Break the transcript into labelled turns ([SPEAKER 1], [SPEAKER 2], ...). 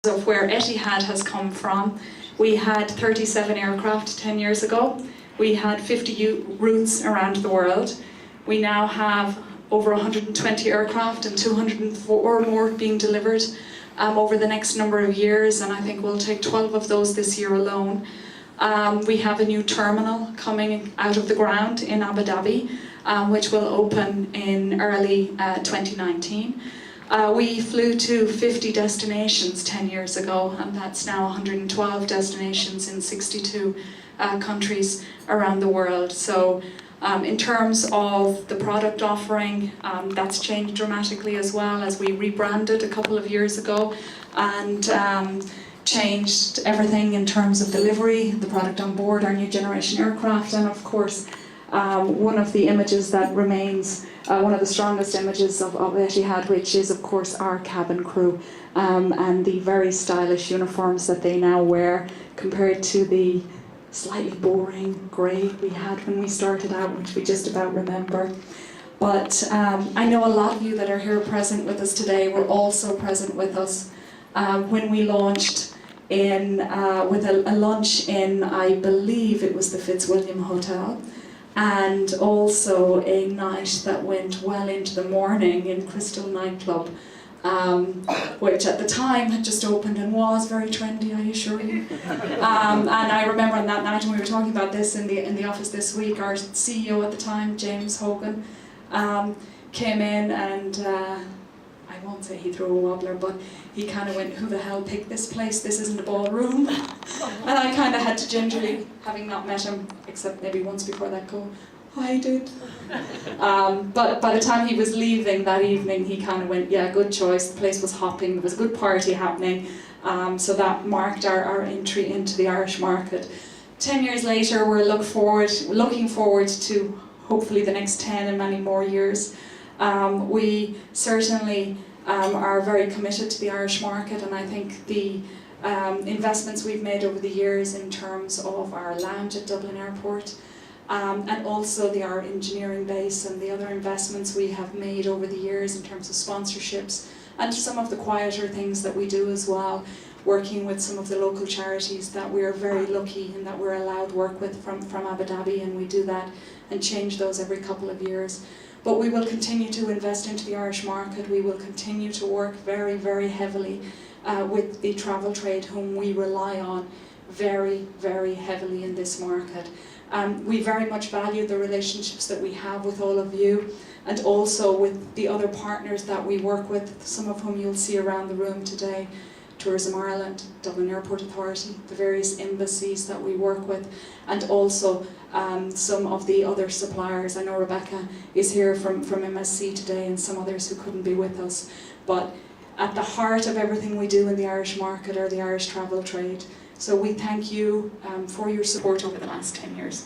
[SPEAKER 1] Of where Etihad has come from. We had 37 aircraft 10 years ago. We had 50 routes around the world. We now have over 120 aircraft and 204 more being delivered over the next number of years, and I think we'll take 12 of those this year alone. We have a new terminal coming out of the ground in Abu Dhabi, which will open in early 2019. We flew to 50 destinations 10 years ago, and that's now 112 destinations in 62 countries around the world. So in terms of the product offering, that's changed dramatically as well, as we rebranded a couple of years ago and changed everything in terms of delivery, the product on board, our new generation aircraft, and of course one of the images that remains one of the strongest images of Etihad, which is of course our cabin crew and the very stylish uniforms that they now wear compared to the slightly boring grey we had when we started out, which we just about remember. But I know a lot of you that are here present with us today were also present with us when we launched in with a lunch in, I believe it was the Fitzwilliam Hotel, and also a night that went well into the morning in Crystal nightclub, which at the time had just opened and was very trendy, I assure you. And I remember on that night, and we were talking about this in the office this week, our CEO at the time, James Eoghan, came in and I won't say he threw a wobbler, but he kind of went, "Who the hell picked this place? This isn't a ballroom." And I kind of had to gingerly, having not met him, except maybe once before that, go, "I did." But by the time he was leaving that evening, he kind of went, "Yeah, good choice. The place was hopping. There was a good party happening." So that marked our entry into the Irish market. 10 years later, we're looking forward to hopefully the next 10 and many more years. We certainly are very committed to the Irish market, and I think the investments we've made over the years in terms of our lounge at Dublin Airport, and also our engineering base and the other investments we have made over the years in terms of sponsorships and some of the quieter things that we do as well, working with some of the local charities that we are very lucky in that we're allowed work with from Abu Dhabi, and we do that and change those every couple of years. But we will continue to invest into the Irish market. We will continue to work very, very heavily with the travel trade, whom we rely on very, very heavily in this market. We very much value the relationships that we have with all of you, and also with the other partners that we work with, some of whom you'll see around the room today. Tourism Ireland, Dublin Airport Authority, the various embassies that we work with, and also some of the other suppliers. I know Rebecca is here from MSC today, and some others who couldn't be with us. But at the heart of everything we do in the Irish market are the Irish travel trade. So we thank you for your support over the last 10 years.